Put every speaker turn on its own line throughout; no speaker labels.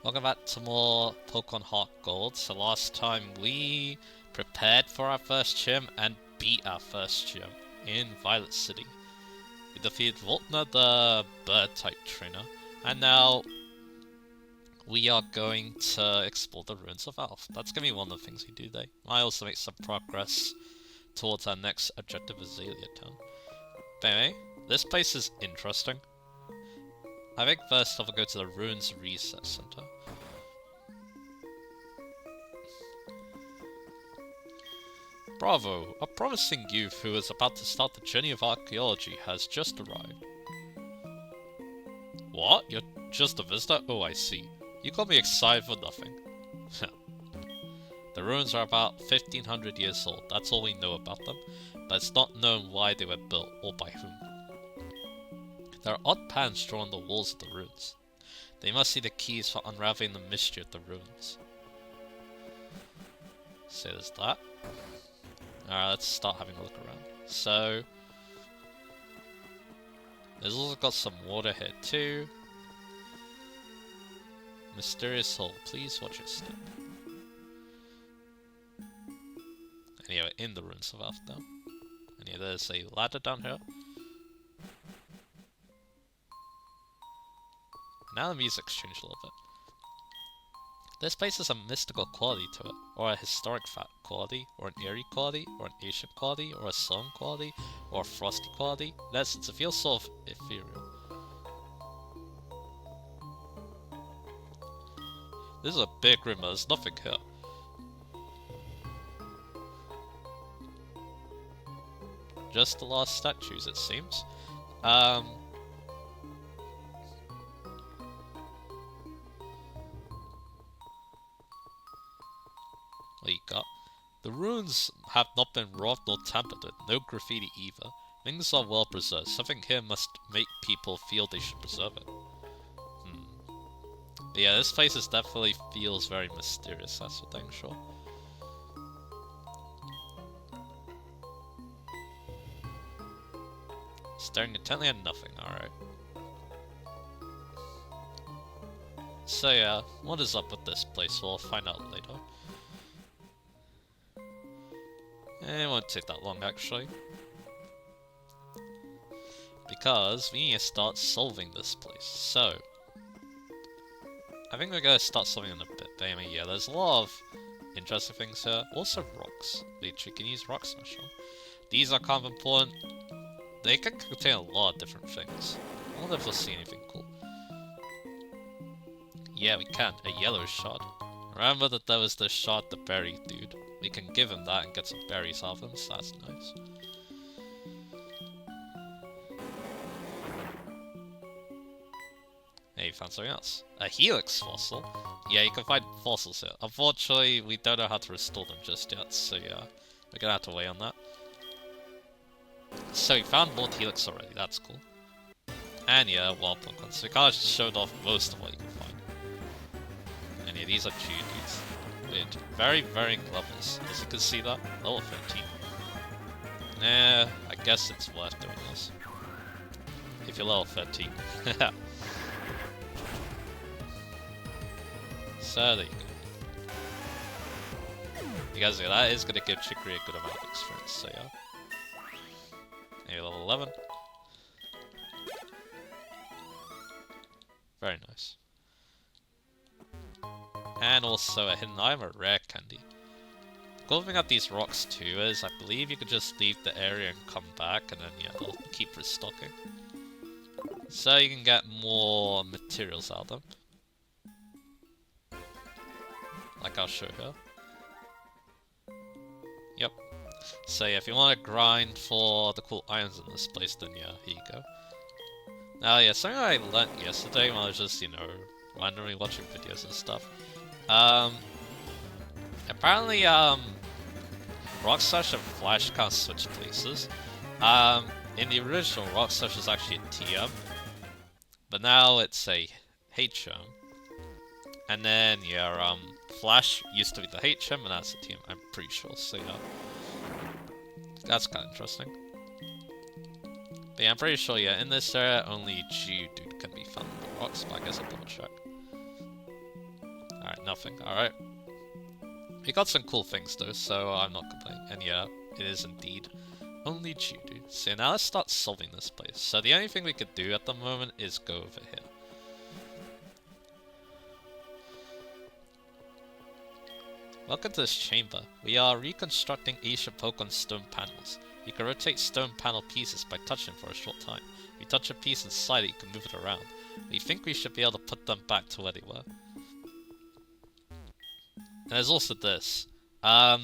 Welcome back to more Pokemon HeartGold. So last time we prepared for our first gym and beat our first gym in Violet City. We defeated Voltna, the bird-type trainer, and now we are going to explore the Ruins of Alph. That's going to be one of the things we do today. I also make some progress towards our next objective, Azalea Town. But anyway, this place is interesting. I think first off, I'll go to the Ruins Research Center. Bravo! A promising youth who is about to start the journey of archaeology has just arrived. What? You're just a visitor? Oh, I see. You got me excited for nothing. The ruins are about 1500 years old, that's all we know about them, but it's not known why they were built or by whom. There are odd patterns drawn on the walls of the ruins. They must be the keys for unraveling the mystery of the ruins. So there's that. Alright, let's start having a look around. So, there's also got some water here too. Mysterious hole, please watch your step. And yeah, we're in the Ruins of Alph now. And yeah, there's a ladder down here. Now the music's changed a little bit. This place has a mystical quality to it, or a historic quality, or an eerie quality, or an ancient quality, or a solemn quality, or a frosty quality. In essence, it feels sort of ethereal. This is a big room, but there's nothing here. Just the last statues, it seems. What you got? The ruins have not been robbed nor tampered with, no graffiti either. Things are well preserved. Something here must make people feel they should preserve it. But yeah, this place definitely feels very mysterious, that's for dang sure. Staring intently at nothing, alright. So yeah, what is up with this place? We'll find out later. It won't take that long, actually. Because we need to start solving this place. So, I think we're going to start solving in a bit. But anyway, yeah, there's a lot of interesting things here. Also rocks. Which you can use rock smash on. These are kind of important. They can contain a lot of different things. I wonder if we'll see anything cool. Yeah, we can. A yellow shard. Remember that there was the shard, the berry dude. We can give him that and get some berries off him, so that's nice. Hey, you found something else. A helix fossil? Yeah, you can find fossils here. Unfortunately, we don't know how to restore them just yet, so yeah. We're gonna have to wait on that. So we found more helix already, that's cool. And yeah, wild Pokemon, so we kind of showed off most of what you can find. And yeah, these are Geodudes. With very varying levels, as you can see that. Level 13. Nah, I guess it's worth doing this. If you're level 13. So there you go. You guys see, that is going to give Chicory a good amount of experience, so yeah. Maybe level 11. Very nice. And also a hidden item, a rare candy. The cool thing about these rocks too is I believe you could just leave the area and come back and then yeah, they'll keep restocking. So you can get more materials out of them. Like I'll show here. Yep. So yeah, if you want to grind for the cool items in this place, then yeah, here you go. Now yeah, something I learned yesterday when I was just, you know, randomly watching videos and stuff. Apparently, Rock Slash and Flash can't switch places. In the original, Rock Slash was actually a TM, but now it's a HM. And then, yeah, Flash used to be the HM, and that's a TM, I'm pretty sure, so yeah. That's kind of interesting. But yeah, I'm pretty sure, yeah, in this area, only Geodude can be found in the rocks, but I guess I'll double check. Alright, nothing. Alright. We got some cool things though, so I'm not complaining. And yeah, it is indeed only Judo. So now let's start solving this place. So the only thing we could do at the moment is go over here. Welcome to this chamber. We are reconstructing Asia Pokemon stone panels. You can rotate stone panel pieces by touching for a short time. If you touch a piece inside it, you can move it around. We think we should be able to put them back to where they were. And there's also this.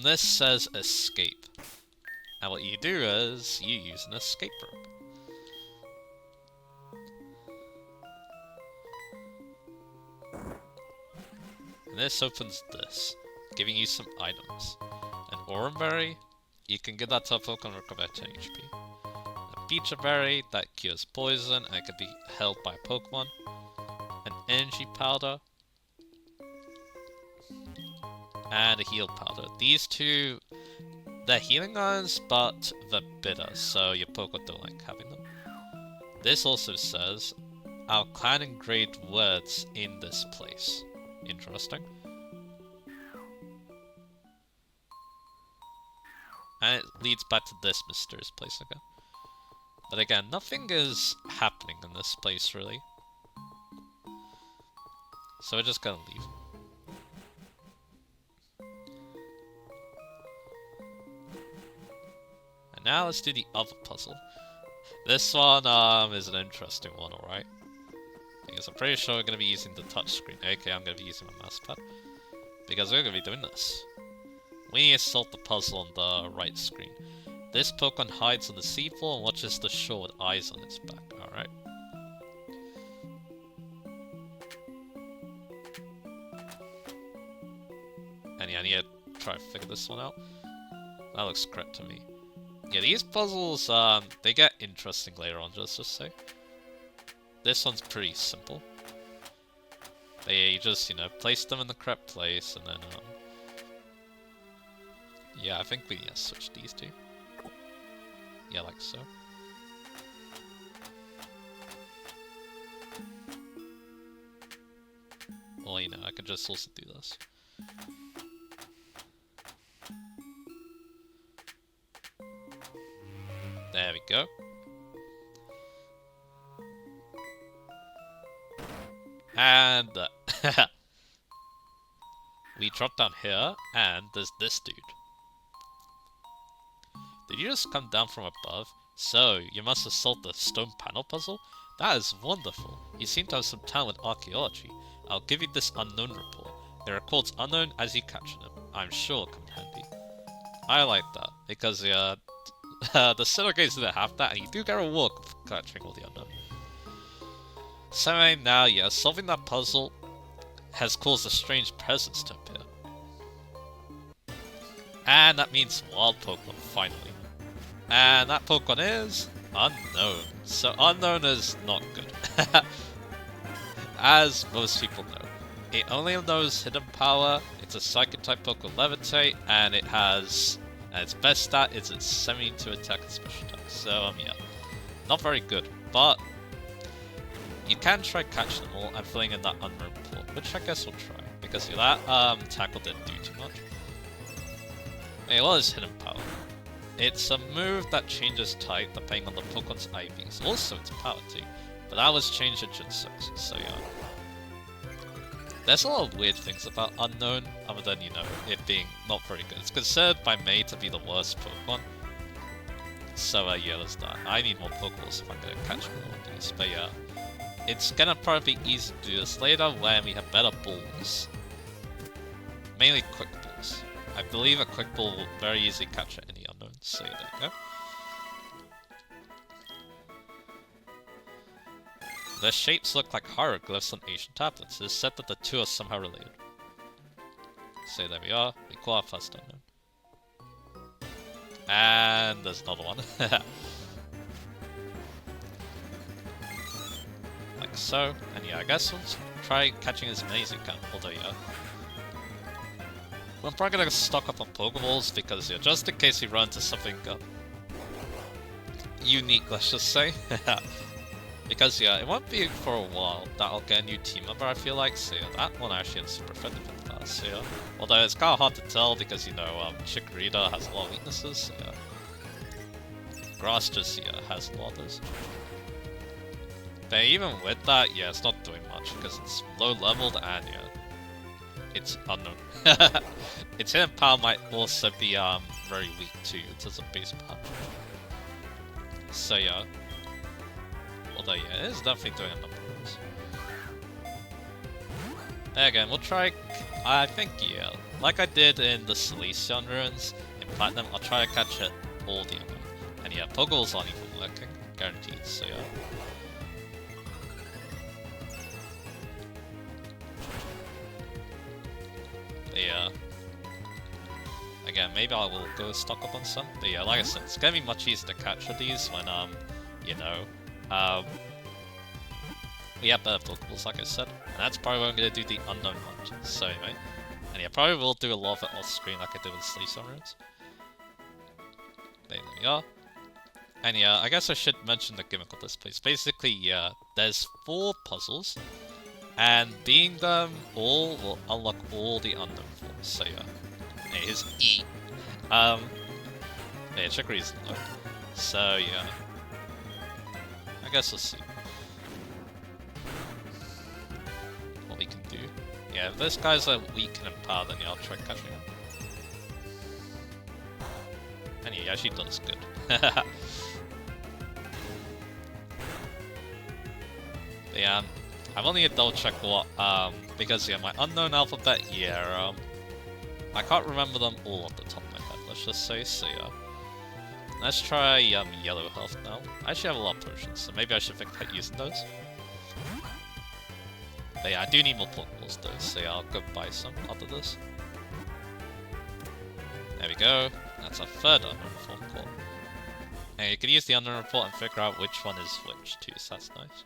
This says escape. And what you do is you use an escape rope. And this opens this, giving you some items. An Oranberry, you can give that to a Pokemon recover 10 HP. A Peach Berry, that cures poison and it can be held by a Pokemon. An Energy Powder. And a Heal Powder. These two, they're healing items, but they're bitter, so your Pokemon don't like having them. This also says, our clan engraved words in this place. Interesting. And it leads back to this mysterious place again. But again, nothing is happening in this place, really. So we're just gonna leave. And now let's do the other puzzle. This one is an interesting one, alright? Because I'm pretty sure we're going to be using the touchscreen. Okay, I'm going to be using my mouse pad. Because we're going to be doing this. We need to solve the puzzle on the right screen. This Pokemon hides on the seafloor and watches the shore with eyes on its back. Alright. And yeah, I need to try to figure this one out. That looks correct to me. Yeah, these puzzles, they get interesting later on, just say. This one's pretty simple. They just, you know, place them in the correct place, and then, yeah, I think we need to switch these two. Yeah, like so. Well, you know, I could just also do this. There we go. And we drop down here, and there's this dude. Did you just come down from above? So, you must have solved the stone panel puzzle? That is wonderful. You seem to have some talent with archaeology. I'll give you this unknown report. It records unknown as you capture them. I'm sure it'll come handy. I like that, because the Sinnoh games didn't have that, and you do get a reward for catching all the unknown. So now, yeah, solving that puzzle has caused a strange presence to appear. And that means wild Pokemon, finally. And that Pokemon is Unknown. So Unknown is not good. As most people know. It only knows Hidden Power, it's a Psychic type Pokemon Levitate, and it has... and its best stat is its 72 attack and special attack. So, yeah. Not very good, but... you can try catching them all and filling in that unknown report, which I guess we'll try, because that tackle didn't do too much. It was Hidden Power. It's a move that changes type depending on the Pokemon's IVs, also its power too, but that was changed at Gen 6, so yeah. There's a lot of weird things about Unknown, other than, you know, it being not very good. It's considered by May to be the worst Pokemon. So yeah, there's that. I need more Pokeballs if I'm gonna catch more of these, but yeah. It's gonna probably be easy to do this later when we have better balls. Mainly quick balls. I believe a quick ball will very easily capture any unknown, so there you go. Their shapes look like hieroglyphs on Asian tablets. It is said that the two are somehow related. So there we are. We call our first unknown. And there's another one. Like so. And yeah, I guess we'll try catching as many as we can. Although yeah. We're probably gonna stock up on Pokeballs because yeah, just in case we run into something unique, let's just say. Because yeah, it won't be for a while that I'll get a new team member, I feel like. So yeah, that one actually is super effective in class. So yeah, although it's kind of hard to tell because you know Chikorita has a lot of weaknesses. So yeah, Grass just has a lot of those. But even with that, yeah, it's not doing much because it's low leveled and yeah, it's unknown. Its hidden power might also be very weak too in terms of base power. So yeah, although yeah, it is definitely doing a number of those. And again, we'll try. I think yeah, like I did in the Celestian ruins in Platinum, I'll try to catch it all the unknown. And yeah, Pokeballs aren't even working, guaranteed. So yeah. Yeah. Again, maybe I will go stock up on some. But yeah, like I said, it's gonna be much easier to capture these when you know, we have better Pokeballs, like I said. And that's probably when I'm gonna do the unknown one. So anyway. And yeah, probably will do a lot of it off screen like I did with Sleep Ruins. There we are. And yeah, I guess I should mention the gimmick of this place. Basically, yeah, there's 4 puzzles. And being them all will unlock all the unknown forms. So yeah. Here's E. Yeah, Chicory's low. So yeah. I guess we'll see what we can do. Yeah, if this guy's weak and empowered, then yeah, I'll try catching him. And yeah, he actually does good. Yeah, I've only double checked what, because yeah, my unknown alphabet, yeah, I can't remember them all off the top of my head, let's just say, so yeah. Let's try, yellow health now. I actually have a lot of potions, so maybe I should think about using those. But yeah, I do need more Pokeballs though, so yeah, I'll go buy some after this. There we go, that's our 3rd unknown form call. And you can use the unknown report and figure out which one is which too, so that's nice.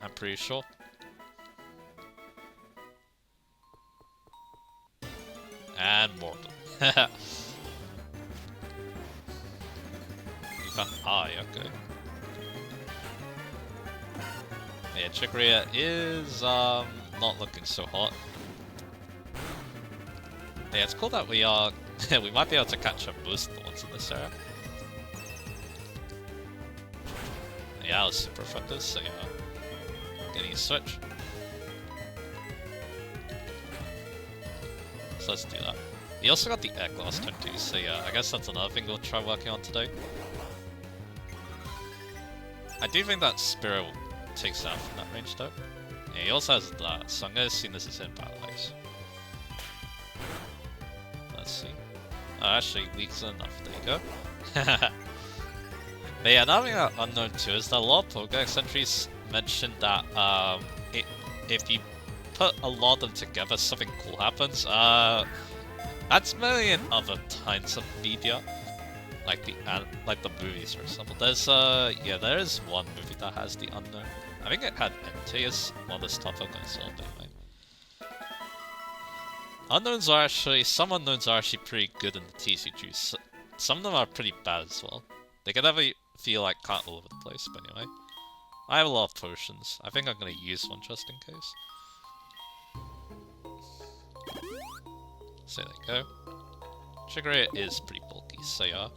I'm pretty sure. And more of them. You found okay. Yeah, Chikorita is not looking so hot. Yeah, it's cool that we are we might be able to catch up most of the ones in this area. Yeah, that was super effective, so yeah. Getting a switch. So let's do that. We also got the egg last time too, so yeah, I guess that's another thing we'll try working on today. I do think that Spearow takes out from that range though. Yeah, he also has that, so I'm gonna assume this is in Paralyze. Let's see. Oh, actually, weaks enough, there you go. But yeah, another thing that's unknown too is that a lot of Pokédex entries mentioned that if you put a lot of them together, something cool happens. That's mainly in other kinds of media, like the movies, for example. There's yeah, there is one movie that has the unknown. I think it had Entei as one of the stuff I'm gonna solve anyway. Unknowns are actually some unknowns are actually pretty good in the TCGs. Some of them are pretty bad as well. They can never feel like cut all over the place, but anyway. I have a lot of potions. I think I'm gonna use one just in case. So there you go. Chikorita is pretty bulky, so yeah.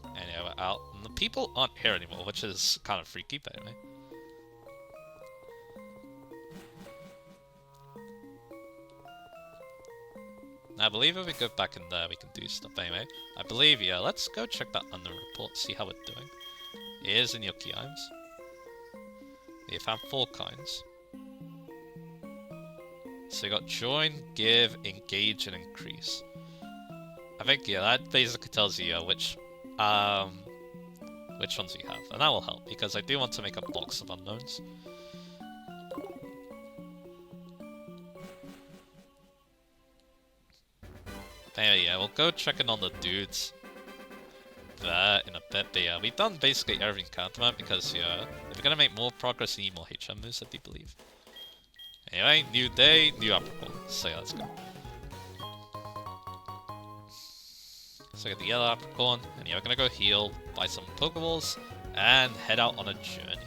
And yeah, we're out. And the people aren't here anymore, which is kind of freaky, but anyway. I believe if we go back in there, we can do stuff anyway. I believe, yeah, let's go check that unknown report, see how we're doing. It is in Yoki Imes. We found 4 kinds. So we got join, give, engage, and increase. I think, yeah, that basically tells you which ones we have. And that will help, because I do want to make a box of unknowns. Anyway, yeah, we'll go checking on the dudes there in a bit. But yeah, we've done basically everything countermount because yeah, if we're gonna make more progress, we need more HM moves, I do believe. Anyway, new day, new upper goal. So yeah, let's go. So get the yellow apricorn, and yeah, we're gonna go heal, buy some Pokeballs, and head out on a journey.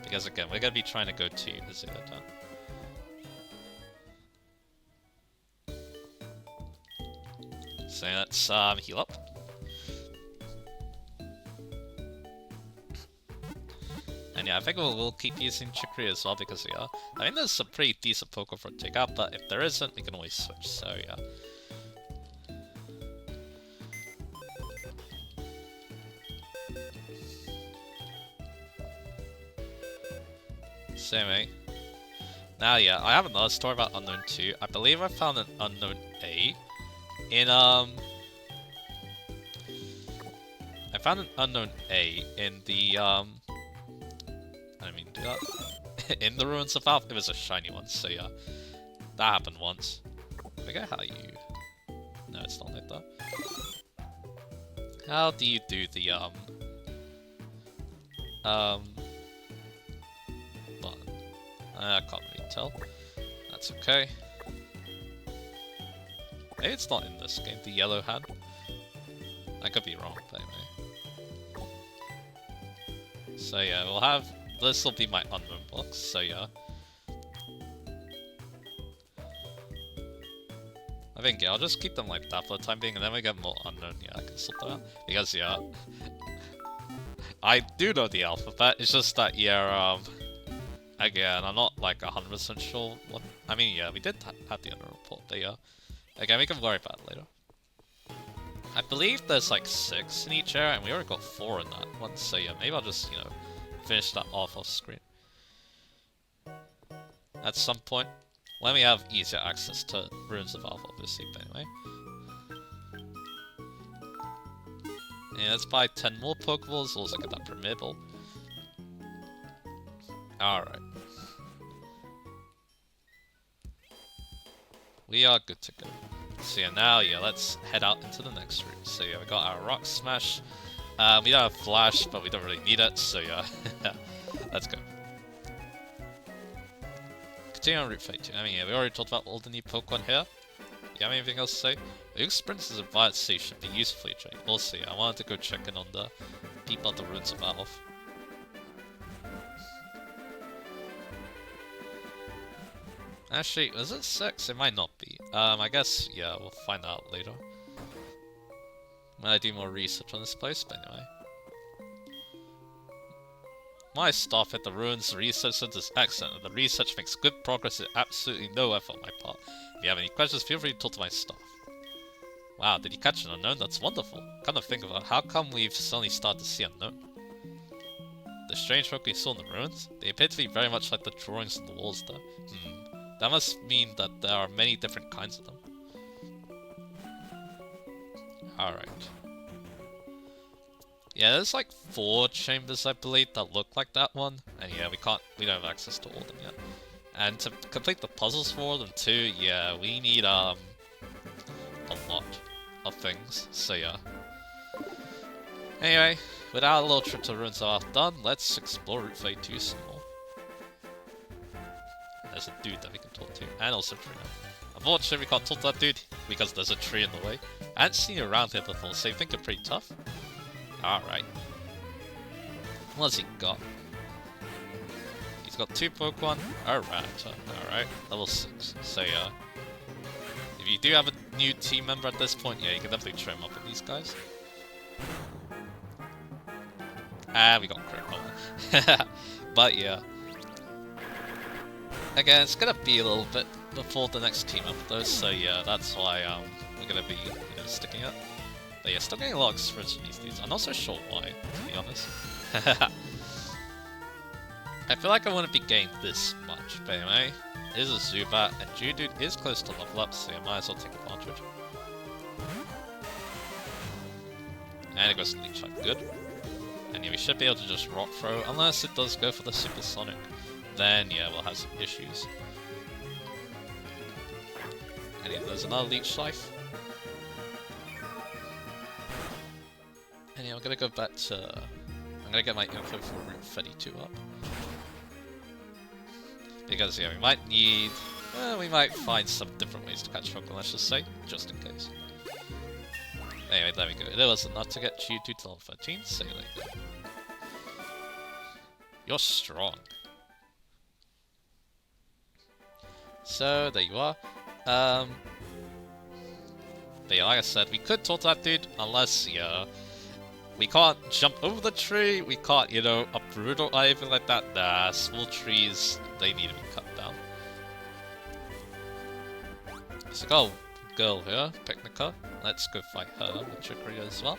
Because again, we're gonna be trying to go to the Zero Town. So let's heal up. And yeah, I think we'll keep using Chicory as well because yeah, I think there's some pretty decent Poke for take out, but if there isn't, we can always switch, so yeah. So anyway, now yeah, I have another story about Unknown 2. I believe I found an Unknown A in I found an Unknown A in the I didn't mean to do that. In the Ruins of Alph. It was a shiny one, so yeah. That happened once. I forget how you... No, it's not like that. How do you do the button? I can't really tell. That's okay. Maybe it's not in this game, the yellow hand. I could be wrong, but anyway. So yeah, we'll have... This will be my unknown box, so yeah. I think, yeah, I'll just keep them like that for the time being, and then we get more unknown, yeah, I can sort that out. Because, yeah, I do know the alphabet, it's just that, yeah, again, I'm not, like, 100% sure what... I mean, yeah, we did have the unknown report, but yeah. Again, we can worry about it later. I believe there's, like, 6 in each area, and we already got 4 in that one, so yeah, maybe I'll just, you know, finish that off screen. At some point, when we have easier access to Ruins of Alph, obviously, but anyway. And let's buy 10 more Pokeballs, also get that Premier Ball. Alright. We are good to go. So yeah, now, yeah, let's head out into the next route. So yeah, we got our Rock Smash. We don't have Flash, but we don't really need it, so yeah. Let's go. Continue on Route 32. I mean, yeah, we already talked about all the new Pokemon here. You have anything else to say? The experiences of Violet Sea should be useful for you. Also, yeah, I wanted to go check in on the people at the Ruins of Alph. Actually, was it 6? It might not be. I guess, yeah, we'll find out later. When I do more research on this place, but anyway. My staff at the Ruins Research Center is excellent, and the research makes good progress with absolutely no effort on my part. If you have any questions, feel free to talk to my staff. Wow, did you catch an unknown? That's wonderful. Kind of think about how come we've suddenly started to see unknown. The strange rock we saw in the ruins? They appear to be very much like the drawings on the walls there. That must mean that there are many different kinds of them. Alright. Yeah, there's like 4 chambers, I believe, that look like that one. And yeah, we don't have access to all of them yet. And to complete the puzzles for them too, yeah, we need, a lot of things. So yeah. Anyway, with our little trip to Ruins of Alph done, let's explore Route 32 some more. There's a dude that we can talk to, and also Trina. Unfortunately, we can't talk to that dude, because there's a tree in the way. I hadn't seen you around here before, so you think you're pretty tough? Alright. What's he got? He's got 2 Pokemon, a Rattata. Alright, level 6. So yeah. If you do have a new team member at this point, yeah, you can definitely trim up with these guys. And we got Crit. But yeah. Again, it's gonna be a little bit before the next team up though, so yeah, that's why we're gonna be, you know, sticking it. But yeah, still getting a lot of experience from these dudes. I'm not so sure why, to be honest. I feel like I wouldn't be getting this much, but anyway, here's a Zubat, and Geodude is close to level up, so I might as well take advantage. And it goes to Leech Type, good. And yeah, we should be able to just Rock Throw, unless it does go for the Supersonic. Then yeah, we'll have some issues. And yeah, there's another Leech Life. And yeah, I'm gonna go back to... I'm gonna get my info for Route 32 up. Because yeah, we might need... we might find some different ways to catch Pokemon, let's just say, just in case. Anyway, there we go. It was enough to get you to level 13, so there you go. You're strong. So, there you are. But yeah, like I said, we could talk to that dude, unless, yeah, we can't jump over the tree, we can't, you know, uproot or anything like that. Nah, small trees, they need to be cut down. So go, girl here, Picnica. Let's go fight her with Chicory as well.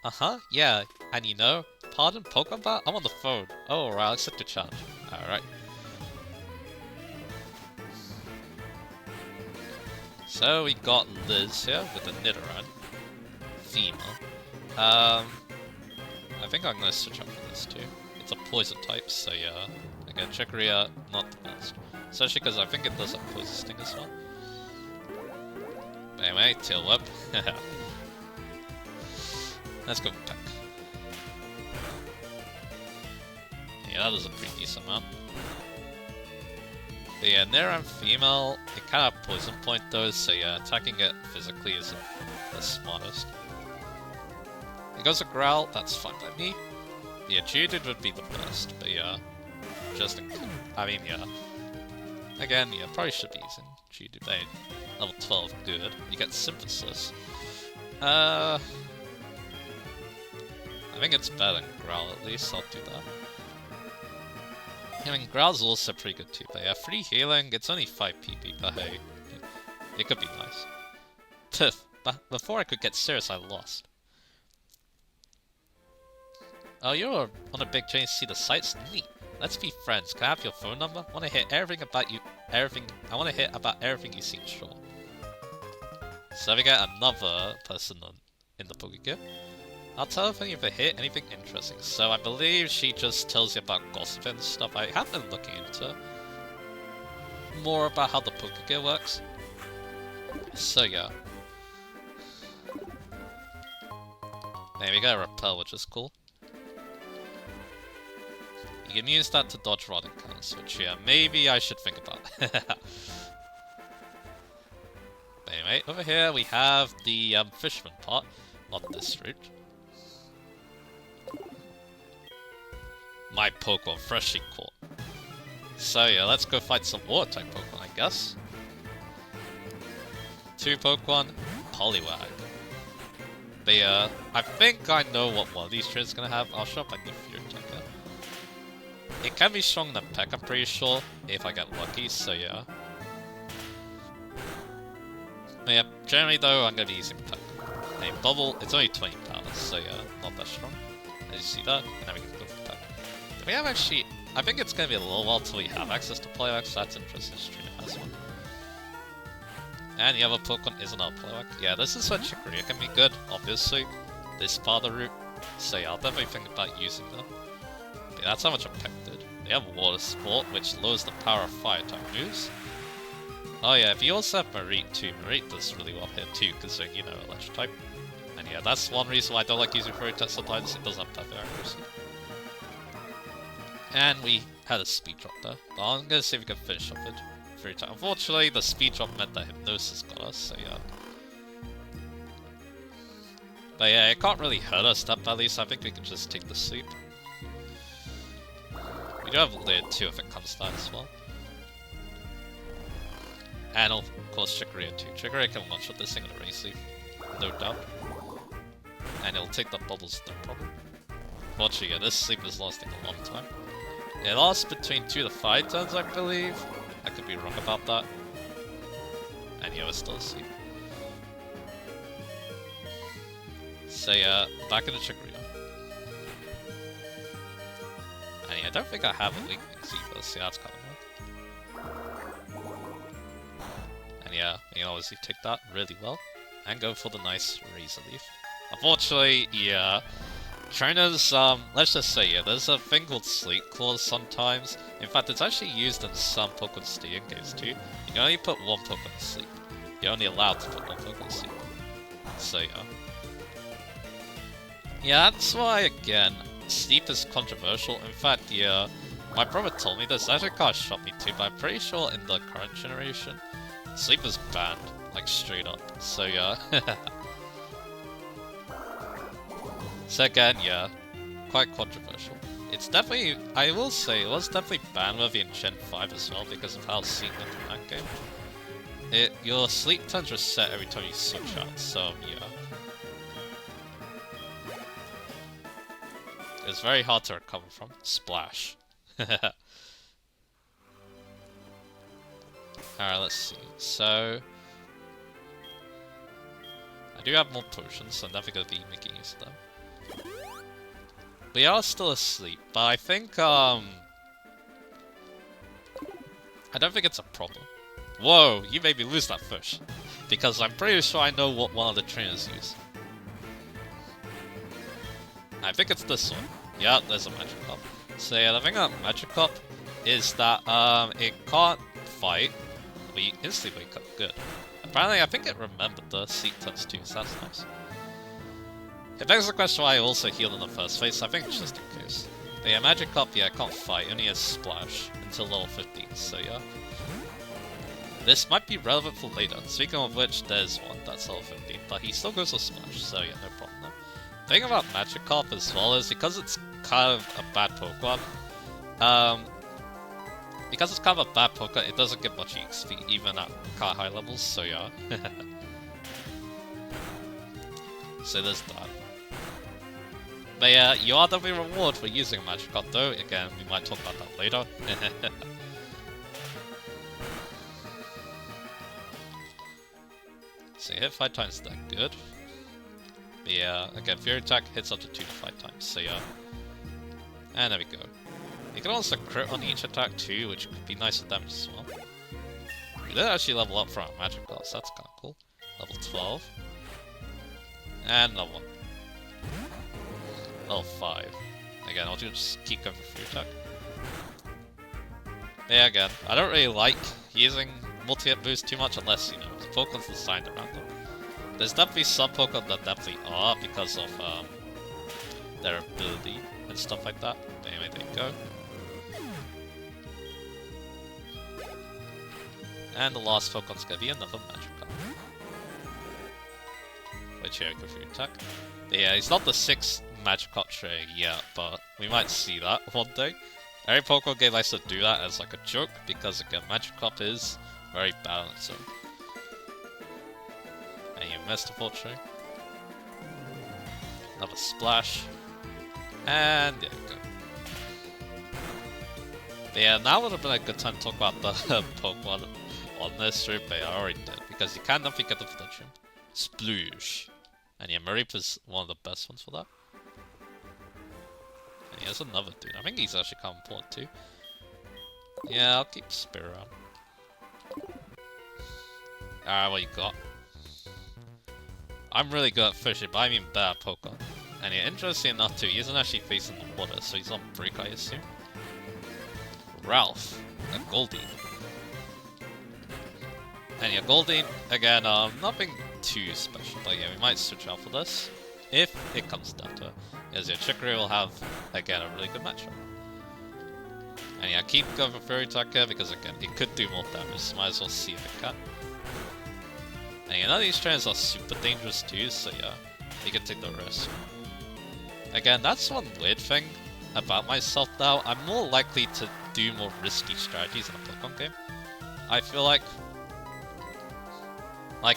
Uh-huh, yeah, and you know, pardon, Pokemon? I'm on the phone. Oh, right, I'll accept your challenge. Alright. So we got Liz here with the Nidoran. Female. I think I'm gonna switch up for this too. It's a poison type, so yeah. Again, Chicory, not the best. Especially because I think it does a poison sting as well. But anyway, Tail Whip. Let's go Peck. Yeah, that was a pretty decent amount. But yeah, Nidoran female, it kind of poison point though, so yeah, attacking it physically isn't the smartest. It goes a Growl, that's fine by me. Yeah, Geodude would be the best, but yeah, just in case. I mean, yeah. Again, yeah, probably should be using Geodude. Hey, level 12, good. You get Synthesis. I think it's better than Growl at least, I'll do that. I mean, Growl's also pretty good too, but yeah, free healing, it's only 5 PP, but hey, it could be nice. Tiff, but before I could get serious, I lost. Oh, you're on a big train to see the sights? Neat. Let's be friends. Can I have your phone number? I want to hear everything about you, I want to hear about everything you seem sure. So we get another person in the Pokégear. I'll tell her if you hear anything interesting. So I believe she just tells you about gossip and stuff. I have been looking into more about how the Pokégear works. So yeah. There we go, Repel, which is cool. You can use that to dodge rod encounters, which yeah, maybe I should think about. But anyway, over here we have the fisherman part, not this route. My Pokemon freshly caught. So yeah, let's go fight some water type Pokemon, I guess. 2 Pokemon, Poliwag. But yeah, I think I know what one of these trains is gonna have. I'll show up my new Fury type. It can be stronger than Peck, I'm pretty sure, if I get lucky, so yeah. But yeah, generally though, I'm gonna be using Peck. Hey, Bubble, it's only 20 power, so yeah, not that strong. As you see that, and now we can go for Peck. We have actually, I think it's gonna be a little while till we have access to Poliwag, so that's interesting. Trainer has one. And the other Pokemon is another Poliwag. Yeah, this is where Chicory can be good, obviously. This part of the route. So yeah, I'll definitely think about using them. But yeah, that's how much a Peck did. They have Water Sport, which lowers the power of fire type moves. Oh yeah, if you also have Marite too, Marite does really well here too, considering, you know, electric type. And yeah, that's one reason why I don't like using Fairy Test sometimes, it doesn't have perfect accuracy. And we had a speed drop there, but I'm gonna see if we can finish up with Fairy Test. Unfortunately, the speed drop meant that Hypnosis got us, so yeah. But yeah, it can't really hurt us that badly, so I think we can just take the sleep. We do have Layer 2 if it comes down as well. And of course Chicory too. Chicory can one-shot this thing with a Race Leaf, no doubt. And it'll take the bubbles, no problem. Fortunately, yeah, this sleep is lasting a long time. It lasts between 2 to 5 turns, I believe. I could be wrong about that. And yeah, we're still asleep. So yeah, back in the Chicory. And yeah, I don't think I have a weakness either, so that's kind of weird. And yeah, you can obviously take that really well. And go for the nice Razor Leaf. Unfortunately, yeah, trainers, let's just say, yeah, there's a thing called Sleep Clause sometimes. In fact, it's actually used in some Pokemon Stadium games too. You can only put one Pokemon to sleep. You're only allowed to put one Pokemon to sleep. So yeah. Yeah, that's why, again, sleep is controversial. In fact, yeah, my brother told me this. Actually kind of shocked me too, but I'm pretty sure in the current generation, sleep is banned. Like, straight up. So, yeah. So, again, yeah. Quite controversial. It's definitely, I will say, it was definitely ban-worthy in Gen 5 as well because of how sequent in that game. Your sleep turns reset every time you switch out, so, yeah. It's very hard to recover from. Splash. Alright, let's see. So... I do have more potions, so I'm definitely going to be making use of them. We are still asleep, but I think, I don't think it's a problem. Whoa, you made me lose that fish. Because I'm pretty sure I know what one of the trainers use. I think it's this one. Yeah, there's a Magikarp. So yeah, the thing about Magikarp is that it can't fight. We instantly wake up. Good. Apparently, I think it remembered the sleep touch too, so that's nice. It begs the question why I also healed in the first place. I think it's just in case. But yeah, Magikarp, yeah, can't fight. Only has Splash until level 15. So yeah. This might be relevant for later. Speaking of which, there's one that's level 15, but he still goes with Splash, so yeah, no problem there. The thing about Magikarp as well is because it's kind of a bad Pokemon, because it's kind of a bad Pokemon, it doesn't get much XP even at kind of high levels, so yeah. So there's that. But yeah, you are definitely rewarded for using a Magikarp though. Again, we might talk about that later. So hit 5 times, that good. But yeah, again, Fury Attack hits up to 2 to 5 times, so yeah. And there we go. You can also crit on each attack too, which could be nice for damage as well. We did actually level up from our Magikarp, so that's kinda cool. Level 12. And another one. Level 5. Again, I'll just keep going for Fury Attack. Yeah, again, I don't really like using multi-hit boost too much unless, you know, the Pokemon's designed around them. There's definitely some Pokemon that definitely are because of their ability and stuff like that. But anyway, there you go. And the last Pokemon's gonna be another Magikarp. Which here, go for your attack. But yeah, he's not the 6th Magikarp trainer yet, but we might see that one day. Every Pokemon game likes to do that as like a joke, because again, Magikarp is very bad on its own. And you missed, unfortunately. Another Splash. And there we go. But yeah, now would have been a good time to talk about the Pokemon on this stream, but I already did, because you can definitely get them for the gym. Sploosh. And yeah, Maripa's one of the best ones for that. And here's another dude. I think he's actually kind of important too. Yeah, I'll keep Spear around. Alright, what you got? I'm really good at fishing, but I mean bad at Pokemon. And yeah, interesting enough too, he isn't actually facing the water, so he's on Break, I assume. Ralph, a Goldeen. And yeah, Goldeen, again, nothing too special, but yeah, we might switch out for this, if it comes down to it. As yeah, Chicory will have, again, a really good matchup. And yeah, keep going for Fairy Attack here, because again, it could do more damage, so might as well see if it can. And yeah, none of these trainers are super dangerous too, so yeah, you can take the risk. Again, that's one weird thing about myself now. I'm more likely to do more risky strategies in a Pokemon game. I feel like,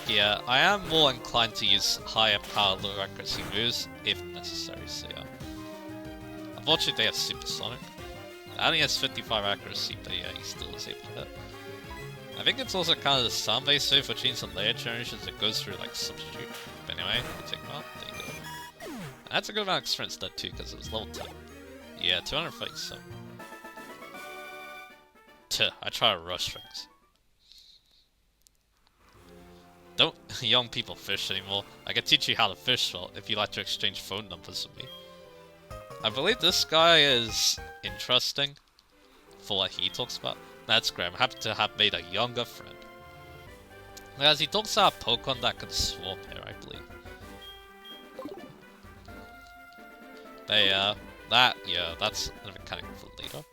yeah, I am more inclined to use higher power, lower accuracy moves if necessary, so yeah. Unfortunately, they have Supersonic. It only has 55 accuracy, but yeah, he still is able to hit. I think it's also kind of the sound-based move for Genes and layer generations that goes through like Substitute. But anyway, we take him out, there you go. And that's a good amount of experience there too, because it was level 10. Yeah, 237. Tuh, I try to rush things. Don't young people fish anymore. I can teach you how to fish well if you like to exchange phone numbers with me. I believe this guy is interesting for what he talks about. That's great, I'm happy to have made a younger friend. As he talks about Pokemon that can swarm here, I believe. But that's a mechanic for later.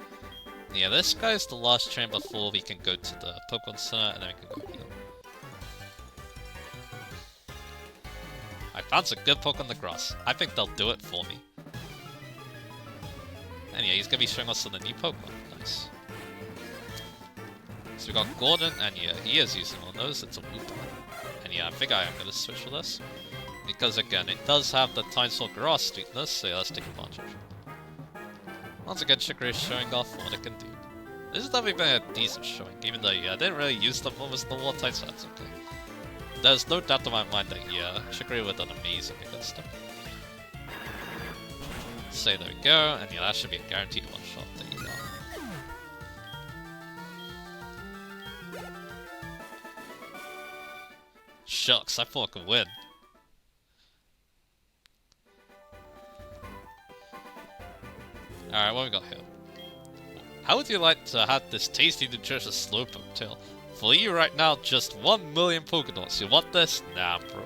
Yeah, this guy is the last train before we can go to the Pokemon Center, and then we can go heal. I found some good Pokemon in the grass. I think they'll do it for me. And yeah, he's gonna be showing us some of the new Pokemon. Nice. So we got Gordon, and yeah, he is using one of those. It's a Wooper. And yeah, I think I am gonna switch for this. Because again, it does have the Tynesol Grass weakness, so yeah, let's take advantage. Once again, Chicory is showing off what it can do. This has definitely been a decent showing, even though yeah, I didn't really use them almost the war types, so that's okay. There's no doubt in my mind that yeah, Chicory would have done amazing against them. So there we go, and yeah, that should be a guaranteed one shot. There you go. Shucks, I thought I could win. Alright, what we got here? How would you like to have this tasty, nutritious Slowpoke tail? For you right now, just 1 million Pokédots. You want this? Nah, bro.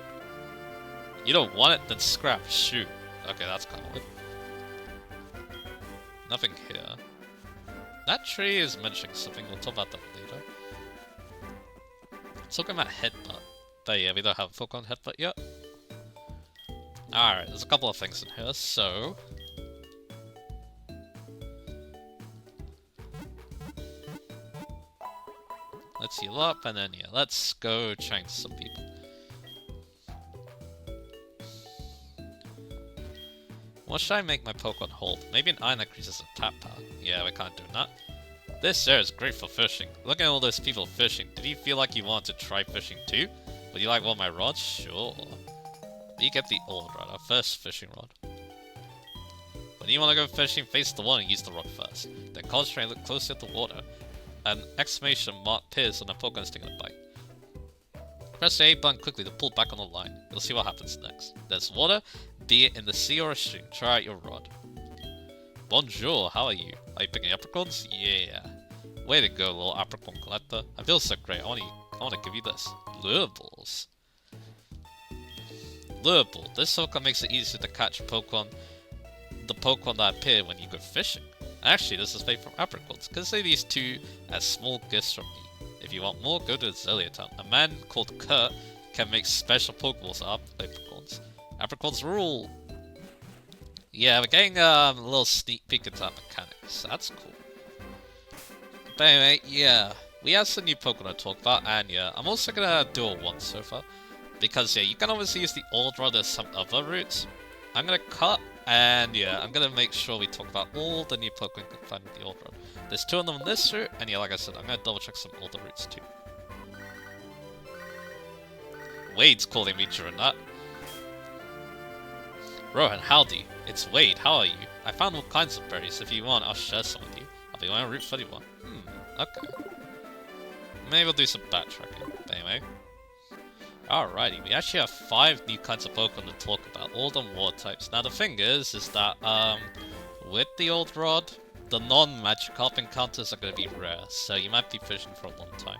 You don't want it? Then scrap. Shoot. Okay, that's kind of weird. Nothing here. That tree is mentioning something. We'll talk about that later. Talking about Headbutt. But yeah, we don't have a Pokemon Headbutt yet. Alright, there's a couple of things in here, so... let's heal up, and then yeah, let's go change some people. What should I make my Pokemon hold? Maybe an iron increases attack power. Yeah, we can't do that. This area is great for fishing. Look at all those people fishing. Did you feel like you wanted to try fishing too? Would you like one of my rods? Sure. You get the old rod, our first fishing rod. When you want to go fishing, face the water and use the rod first. Then concentrate and look closely at the water. An exclamation mark appears on a Pokemon's taking a bite. Press the A button quickly to pull back on the line. You'll see what happens next. There's water, be it in the sea or a stream. Try out your rod. Bonjour, how are you? Are you picking apricorns? Yeah. Way to go, little apricot collector. I feel so great. I want to give you this. Lure balls. Lure ball. This Pokemon makes it easier to catch Pokemon. The Pokemon that appear when you go fishing. Actually, this is made from apricots. Consider these two as small gifts from me. If you want more, go to Zelia Town. A man called Kurt can make special Pokeballs out of apricots. Apricots rule! Yeah, we're getting a little sneak peek into that mechanics. That's cool. But anyway, yeah. We have some new Pokemon to talk about, and yeah, I'm also gonna do a once so far. Because yeah, you can obviously use the old rod as some other routes. I'm gonna cut. And yeah, I'm gonna make sure we talk about all the new Pokemon you can find in the old road. There's 2 of them on this route, and yeah, like I said, I'm gonna double check some older routes too. Wade's calling me during that. Rohan, howdy. It's Wade, how are you? I found all kinds of berries. If you want, I'll share some with you. I'll be on Route 31. Okay. Maybe we'll do some backtracking. But anyway. Alrighty, we actually have 5 new kinds of Pokemon to talk about, all the water types. Now the thing is that, with the old rod, the non-Magikarp encounters are going to be rare, so you might be fishing for a long time.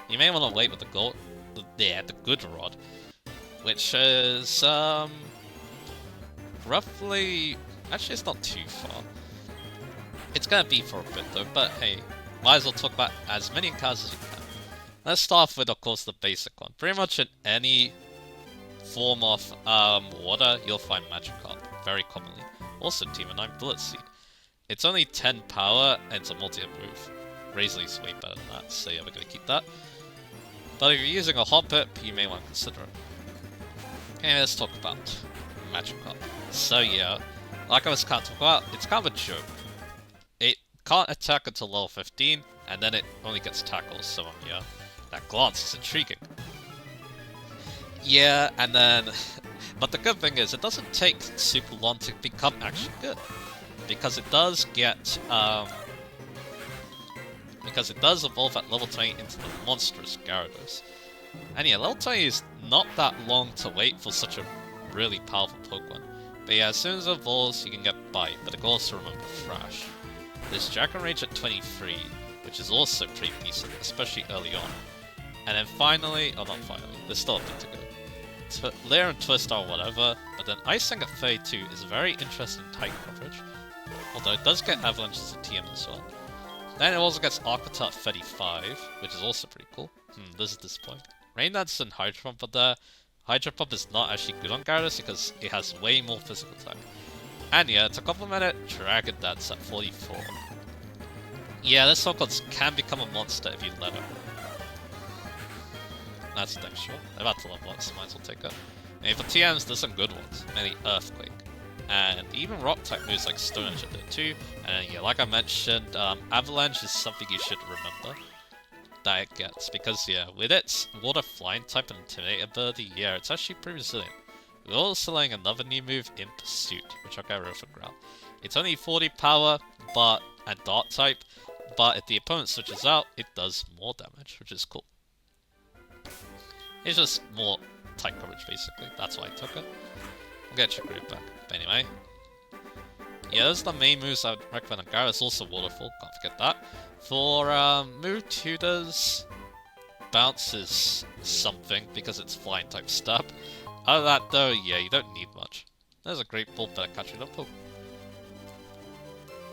You may want to wait with the good rod, which is, roughly, actually it's not too far. It's going to be for a bit though, but hey, might as well talk about as many encounters as you can. Let's start off with, of course, the basic one. Pretty much in any form of water, you'll find Magikarp, very commonly. Also, Team 9 Bullet Seed. It's only 10 power, and it's a multi-hit move. Razorleaf's way better than that, so yeah, we're going to keep that. But if you're using a Hoppip, you may want to consider it. Okay, let's talk about Magikarp. So yeah, like I was kind of talking about, it's kind of a joke. It can't attack until level 15, and then it only gets tackles, so yeah. That glance is intriguing. Yeah, and then... but the good thing is, it doesn't take super long to become actually good. Because it does get, because it does evolve at level 20 into the monstrous Gyarados. And yeah, level 20 is not that long to wait for such a really powerful Pokemon. But yeah, as soon as it evolves, you can get Bite, but it can also remember Thrash. There's Dragon Rage at 23, which is also pretty decent, especially early on. And then finally, oh not finally, there's still a bit to go. Lair and Twist or whatever, but then Icing at 32 is very interesting type coverage. Although it does get Avalanche as a TM as well. Then it also gets Arcota at 35, which is also pretty cool. This is disappointing. Rain Dance and Hydro Pump are there, Hydro Pump is not actually good on Gyarados because it has way more physical type. And yeah, to complement it, Dragon Dance at 44. Yeah, this Pokemon can become a monster if you let it. That's the next shot. They're about to level up, so might as well take it. And for TMs, there's some good ones. Mainly Earthquake. And even rock type moves like Stone Edge are there too. And yeah, like I mentioned, Avalanche is something you should remember that it gets. Because yeah, with its water flying type and intimidate ability, yeah, it's actually pretty resilient. We're also letting another new move in Pursuit, which I'll go over ground. It's only 40 power, and dark type, but if the opponent switches out, it does more damage, which is cool. It's just more type coverage basically, that's why I took it. We'll get your group back. But anyway. Yeah, those are the main moves I would recommend on Gyarados. Also Waterfall, can't forget that. For move 2 does bounces something because it's flying type stab. Other than that though, yeah, you don't need much. There's a great ball better catching up.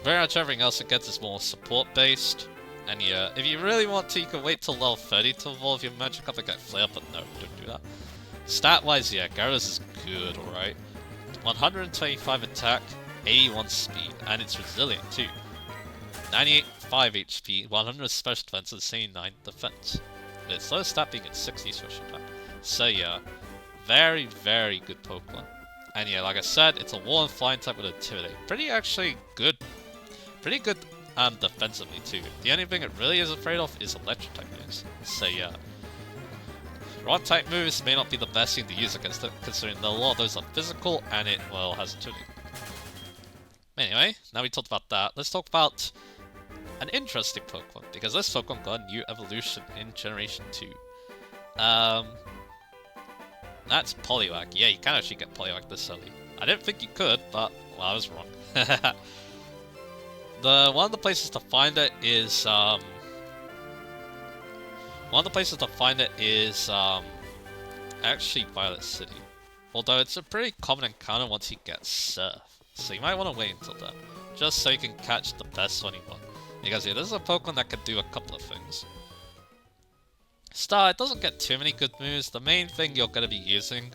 Very much everything else it gets is more support based. And yeah, if you really want to, you can wait till level 30 to evolve your magic up and get Flare, but no, don't do that. Stat wise, yeah, Gyarados is good, alright. 125 attack, 81 speed, and it's resilient too. 98.5 HP, 100 special defense, and 79 defense. With its lowest stat being at 60 special attack. So yeah, very, very good Pokemon. And yeah, like I said, it's a Wall and Flying type with Intimidate. Pretty good defensively too. The only thing it really is afraid of is electric type moves. So yeah. Rock type moves may not be the best thing to use against it, considering that a lot of those are physical and it, well, has Intimidate. Anyway, now we talked about that, let's talk about an interesting Pokemon, because this Pokemon got a new evolution in Generation 2. That's Poliwag. Yeah, you can actually get Poliwag this early. I didn't think you could, but, well, I was wrong. One of the places to find it is, actually Violet City. Although it's a pretty common encounter once you get Surf. So you might want to wait until then, just so you can catch the best one you want. Because yeah, this is a Pokemon that can do a couple of things. It doesn't get too many good moves. The main thing you're going to be using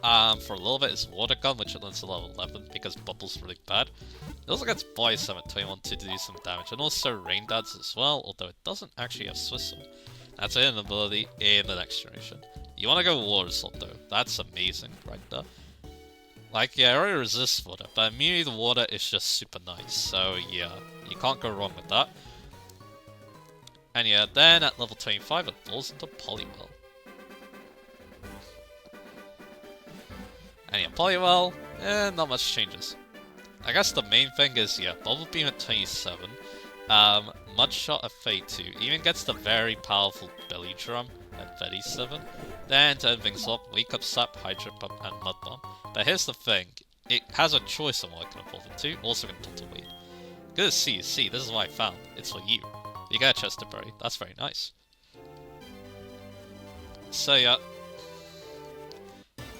for a little bit is Water Gun, which it learns to level 11 because Bubble's really bad. It also gets Body Slam at 21 to do some damage, and also Rain Dance as well, although it doesn't actually have Swizzle. That's an ability in the next generation. You want to go Water Assault though, that's amazing right there. Like, yeah, it already resists water, but immunity to water is just super nice, so yeah, you can't go wrong with that. And yeah, then at level 25 it falls into Poliwhirl. And yeah, Poliwhirl, not much changes. I guess the main thing is, yeah, Bubble Beam at 27, Mud Shot at 32, even gets the very powerful Belly Drum at 37. Then to end things up, Wake Up Slap, Hydro Pump, and Mud Bomb. But here's the thing, it has a choice on what it can evolve into, also can Total Weight. Good to see, this is what I found, it's for you. You get a Chesterberry, that's very nice. So yeah,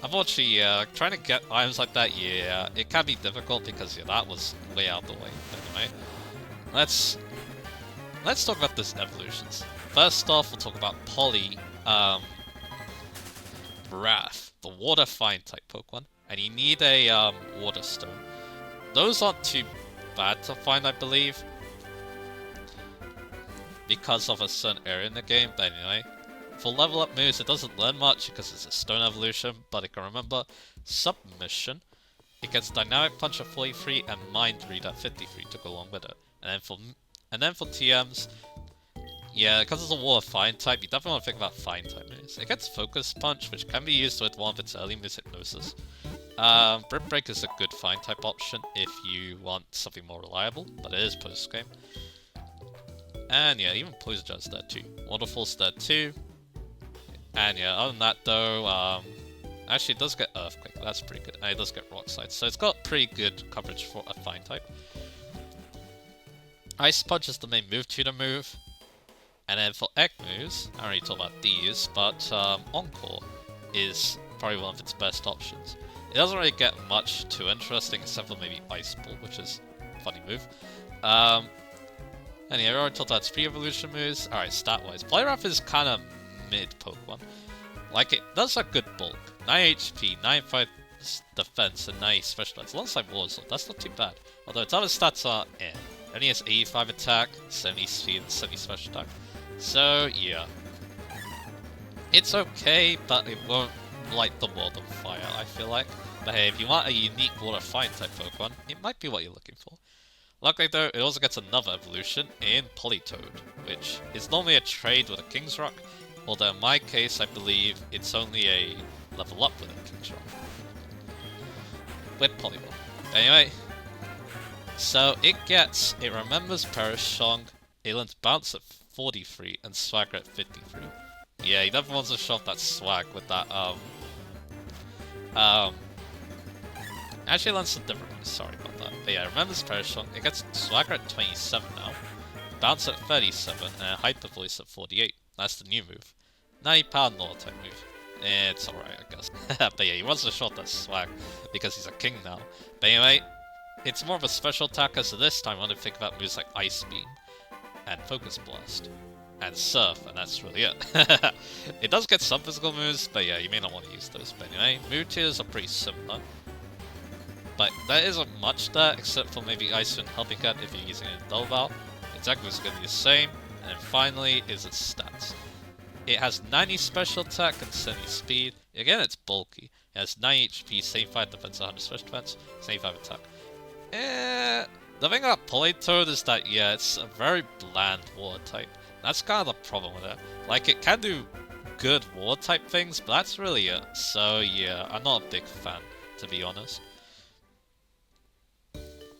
unfortunately, trying to get items like that, yeah, it can be difficult because yeah, that was way out of the way. Anyway, let's talk about this evolutions. First off, we'll talk about Wrath, the Water Fine type Pokemon, and you need a Water Stone. Those aren't too bad to find, I believe, because of a certain area in the game. But anyway, for level up moves, it doesn't learn much because it's a Stone evolution, but it can remember Submission. It gets Dynamic Punch at 43 and Mind Read at 53 to go along with it. And then for TMs, yeah, because it's a Water Fine type, you definitely want to think about Fine type moves. It gets Focus Punch, which can be used with one of its early moves, Hypnosis. Brick Break is a good Fine type option if you want something more reliable, but it is post game. And yeah, even Poison Jaw's there too. Waterfall's there too. And yeah, other than that though, actually it does get Earthquake, that's pretty good. And it does get Rock Slide, so it's got pretty good coverage for a Fine type. Ice Punch is the main move tutor move. And then for egg moves, I already talked about these, but Encore is probably one of its best options. It doesn't really get much too interesting except for maybe Ice Ball, which is a funny move. And yeah, I already talked about its pre-evolution moves. Alright, stat-wise, Poliwrath is kind of mid Pokemon. Like, it does a good bulk. 9 HP, 95 defense, and 90 special defense. Alongside Warzone, that's not too bad. Although its other stats are eh. It only has 85 attack, 70 speed, and 70 special attack. So, yeah. It's okay, but it won't light the world on fire, I feel like. But hey, if you want a unique water fire type Pokemon, it might be what you're looking for. Luckily though, it also gets another evolution in Politoed, which is normally a trade with a King's Rock, although in my case I believe it's only a level up with a King's Rock. With Polyball. Anyway, so it remembers Perishong, it learns Bounce at 43 and Swagger at 53. Yeah, he never wants to show off that swag with that, actually, learns some different moves, sorry about that. But yeah, remembers Perishong, it gets Swagger at 27 now, Bounce at 37, and Hyper Voice at 48. That's the new move. 90 power normal type move. It's alright, I guess. But yeah, he wants to show off that swag, because he's a king now. But anyway, it's more of a special attacker, so this time I want to think about moves like Ice Beam, and Focus Blast, and Surf, and that's really it. It does get some physical moves, but yeah, you may not want to use those. But anyway, move tiers are pretty similar. But there isn't much there, except for maybe Ice and Helping Hand if you're using it in Dolval. Its attack is going to be the same. And then finally is its stats. It has 90 special attack and 70 speed. Again, it's bulky. It has 9 HP, 75 defense, 100 special defense, 75 attack. The thing about Politoed is that, yeah, it's a very bland water type. That's kind of the problem with it. Like, it can do good water type things, but that's really it. So yeah, I'm not a big fan, to be honest.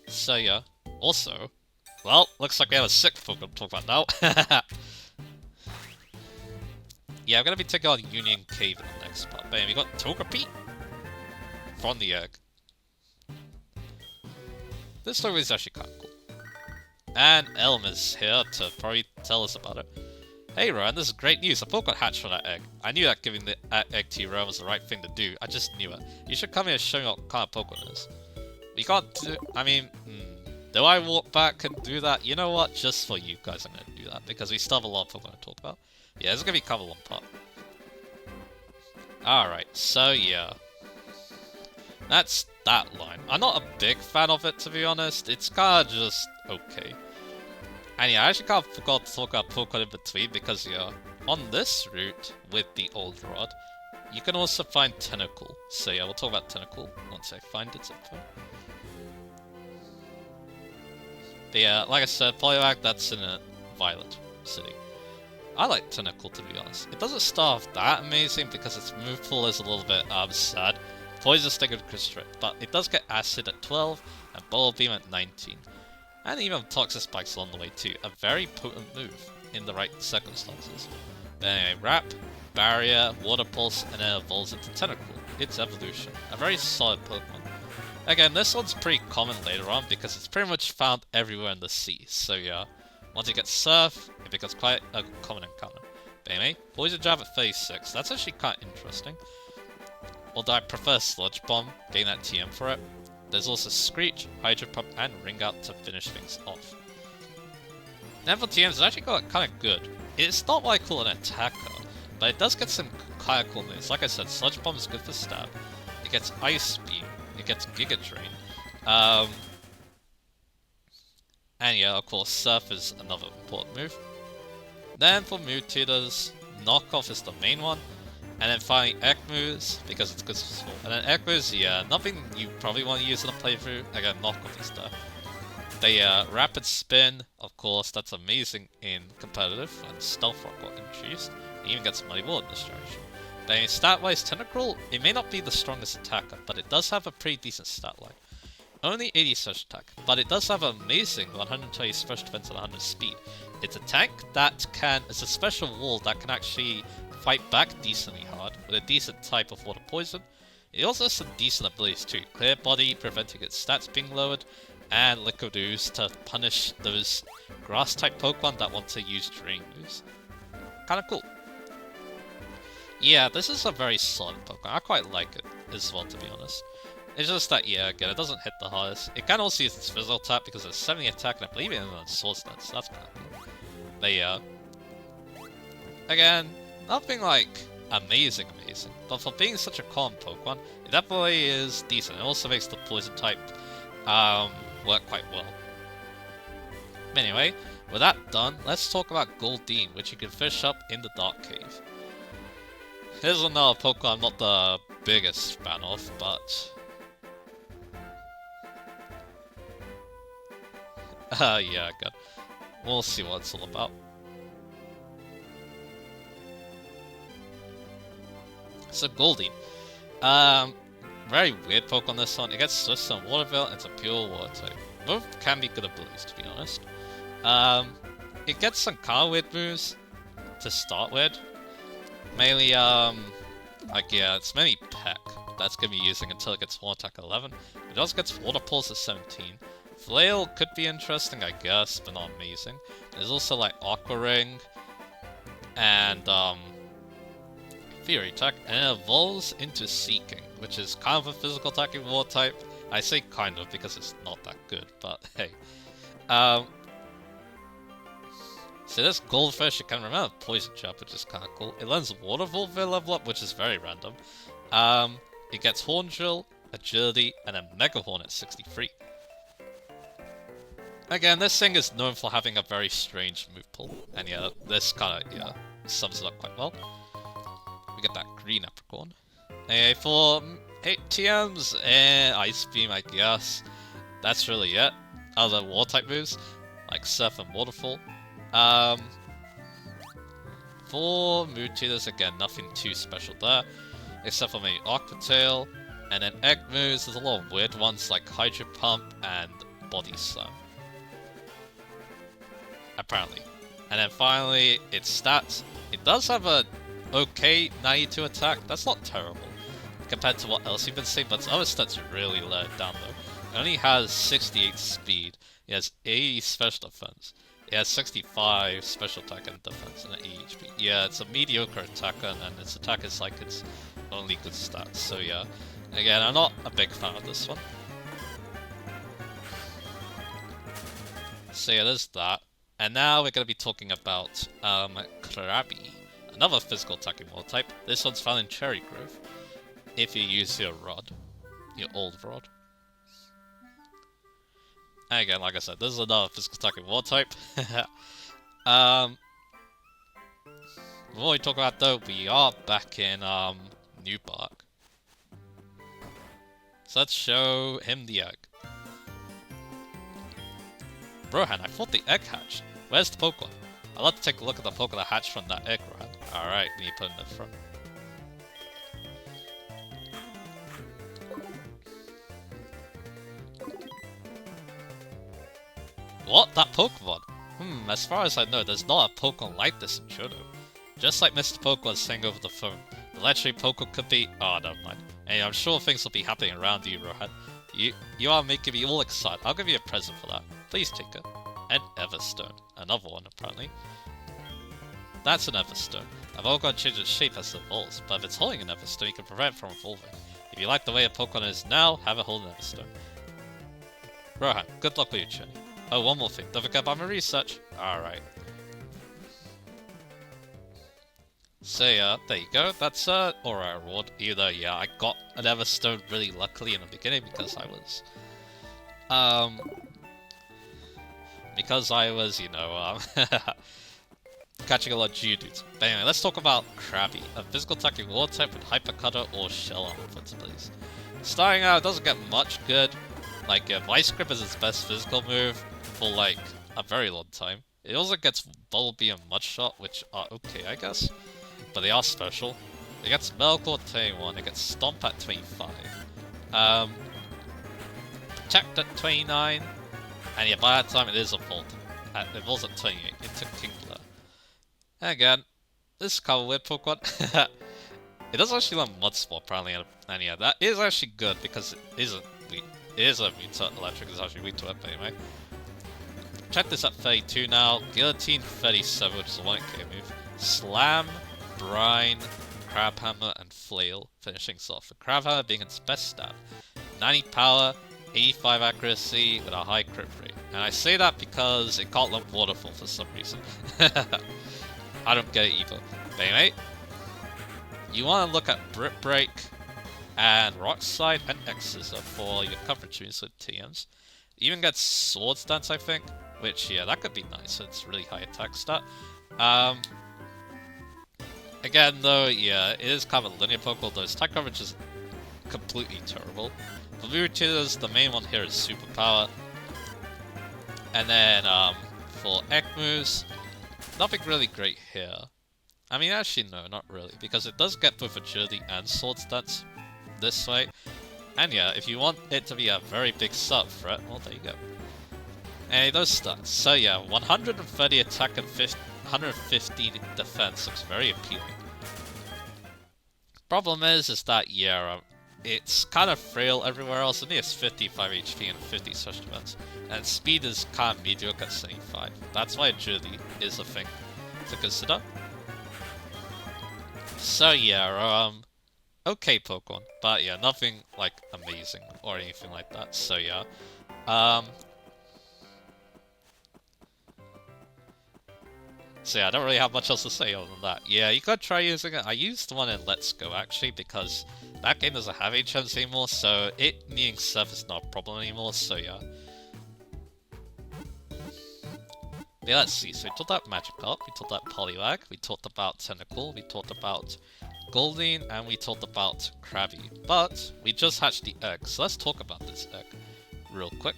So yeah, also, well, looks like we have a sick Pokemon to talk about now. Yeah, I'm gonna be taking on Union Cave in the next part. Bam, we got Togepi from the egg. This story is actually kind of cool. And Elm is here to probably tell us about it. Hey Ryan, this is great news. A Pokemon hatched from that egg. I knew that giving the egg to Ryan was the right thing to do. I just knew it. You should come here and show me what kind of Pokemon it is. We can't do... I mean, do I walk back and do that? You know what? Just for you guys, I'm going to do that. Because we still have a lot of Pokemon to talk about. Yeah, this is going to be kind of a long part. Alright, so yeah. That's that line. I'm not a big fan of it, to be honest. It's kind of just okay. And yeah, I actually kind of forgot to talk about Pokemon in between. Because yeah, on this route with the Old Rod, you can also find Tentacle. So yeah, we'll talk about Tentacle once I find it sometime. But yeah, like I said, Poliwag, that's in a Violet City. I like Tentacle, to be honest. It doesn't start off that amazing because its move pool is a little bit sad. Poison Sting and Constrict, but it does get Acid at 12 and Bubble Beam at 19. And even Toxic Spikes along the way too. A very potent move in the right circumstances. Then anyway, Wrap, Barrier, Water Pulse, and then evolves into Tentacle. It's evolution. A very solid Pokemon. Again, this one's pretty common later on because it's pretty much found everywhere in the sea. So yeah, once you get Surf, it becomes quite a common encounter. But anyway, Poison Jab at 36. That's actually kind of interesting. Although I prefer Sludge Bomb, getting that TM for it. There's also Screech, Hydro Pump, and Ring Out to finish things off. Now for TMs, it's actually got kind of good. It's not what I call an attacker, but it does get some kind of cool moves. Like I said, Sludge Bomb is good for stab. It gets Ice Beam. It gets Giga Drain. And yeah, of course, Surf is another important move. Then for move tutors, Knockoff is the main one. And then finally, Ekmus, because it's good for small. And then Ekmus, yeah, nothing you probably want to use in a playthrough. Again, Knockoff is there. The Rapid Spin, of course, that's amazing in competitive. And Stealth Rock got introduced. It even gets Muddy Wall in this direction. Then stat-wise, Tentacruel, it may not be the strongest attacker, but it does have a pretty decent stat line. Only 80 special attack, but it does have an amazing 120 special defense and 100 speed. It's a tank that it's a special wall that can actually fight back decently hard with a decent type of water poison. It also has some decent abilities too. Clear Body, preventing its stats being lowered, and Liquid Ooze to punish those grass type Pokemon that want to use Drain moves. Kinda cool. Yeah, this is a very solid Pokemon. I quite like it as well, to be honest. It's just that, yeah, again, it doesn't hit the hardest. It can also use its physical attack because it's 70 attack, and I believe it on Swords Dance, so that's kind of cool. But yeah. Again, nothing like amazing. But for being such a calm Pokemon, it definitely is decent. It also makes the poison type work quite well. Anyway, with that done, let's talk about Goldeen, which you can fish up in the Dark Cave. Here's another Pokemon I'm not the biggest fan of, but... yeah, good. We'll see what it's all about. So, Goldeen. Very weird Pokemon this one. It gets Swift and Waterville, and it's a pure water type. Both can be good abilities, to be honest. It gets some kind of weird moves to start with. Mainly, like, yeah, it's mainly Peck that's gonna be using until it gets Water Attack 11. It also gets Water Pulse at 17. Flail could be interesting, I guess, but not amazing. There's also, like, Aqua Ring, and, Fury Attack, and it evolves into Seeking, which is kind of a physical attacking water type. I say kind of because it's not that good, but hey. So this Goldfish, you can remember Poison Jab, which is kind of cool. It learns Water Vulpix level up, which is very random. It gets Horn Drill, Agility, and then Mega Horn at 63. Again, this thing is known for having a very strange move pool, and yeah, this kind of, yeah, sums it up quite well. We get that green Apricorn. For 8 TMs, Ice Beam, I guess. That's really it. Other Water-type moves, like Surf and Waterfall. For Mewtwo, again, nothing too special there, except for maybe Aqua Tail, and then Egg moves, there's a lot of weird ones like Hydro Pump and Body Slam. Apparently. And then finally, its stats. It does have a okay 92 attack, that's not terrible compared to what else you've been seeing, but its other stats really let it down though. It only has 68 speed, it has 80 special defense, it has 65 special attack and defense, and 80 HP. Yeah, it's a mediocre attacker, and its attack is like its only good stats, so yeah. Again, I'm not a big fan of this one. So yeah, there's that. And now we're going to be talking about Krabby, another physical attacking water type. This one's found in Cherry Grove, if you use your rod, your old rod. And again, like I said, this is another physical attacking water type. Before we talk about though, we are back in New Park. So let's show him the egg. Rohan, I thought the egg hatched. Where's the Pokemon? I'd love to take a look at the Pokemon that hatched from that egg, Rohan. Alright, we need to put it in the front. What? That Pokemon? As far as I know, there's not a Pokemon like this in Johto. Just like Mr. Poke was saying over the phone, the legendary Pokemon could be... Oh, never mind. Hey, I'm sure things will be happening around you, Rohan. You are making me all excited. I'll give you a present for that. Please take it. An Everstone. Another one, apparently. That's an Everstone. A Pokemon changes its shape as it evolves, but if it's holding an Everstone, you can prevent it from evolving. If you like the way a Pokemon is now, have it hold an Everstone. Rohan, good luck with your journey. Oh, one more thing. Don't forget about my research. Alright. So yeah, there you go. That's alright reward. Either, yeah, I got an Everstone really luckily in the beginning because I was, you know, catching a lot of Geodudes. But anyway, let's talk about Krabby, a physical attacking water type with Hyper Cutter or Shell Armor abilities. Starting out, it doesn't get much good. Like, Vice Grip is its best physical move for, like, a very long time. It also gets Bubble Beam and Mud Shot, which are okay, I guess. But they are special. It gets Metal Claw at 21, it gets Stomp at 25. Protect at 29. And yeah, by that time it is evolved. It evolves at 28 into Kingler. And again, this is kind of a weird Pokemon. It does actually learn Mud Sport apparently, and yeah, that is actually good because it is a weak to electric, it's actually weak to it, but anyway. Check this at 32 now. Guillotine 37, which is a 1k move. Slam, Brine, Crab Hammer, and Flail, finishing off. The Crab Hammer being its best stat. 90 power, 85 accuracy with a high crit rate. And I say that because it can't learn Waterfall for some reason. I don't get it either. But anyway, you want to look at Brick Break and Rock Slide and X-Scissor for your coverage moves with TMs. You even get Sword Stance, I think, which, yeah, that could be nice. It's really high attack stat. Again, though, yeah, it is kind of a linear Pokeball, though its attack coverage is completely terrible. For Lurators, the main one here is Superpower. And then, for Egg moves, nothing really great here. I mean, actually, no, not really, because it does get both Agility and Sword Stance this way. And yeah, if you want it to be a very big sub threat, well, there you go. And those stats. So yeah, 130 attack and 150 defense looks very appealing. Problem is that, yeah, it's kind of frail everywhere else. It has 55 HP and 50 such defense. And speed is kind of mediocre at 75. That's why Agility is a thing to consider. So yeah, okay Pokemon, but yeah, nothing like amazing or anything like that. So yeah, so yeah, I don't really have much else to say other than that. Yeah, you could try using it. I used one in Let's Go actually because that game doesn't have HMs anymore, so it needing Surf is not a problem anymore. So yeah. Yeah, let's see. So we talked about Magikarp, we talked about Poliwag, we talked about Tentacle, we talked about Goldeen, and we talked about Krabby. But we just hatched the egg, so let's talk about this egg real quick.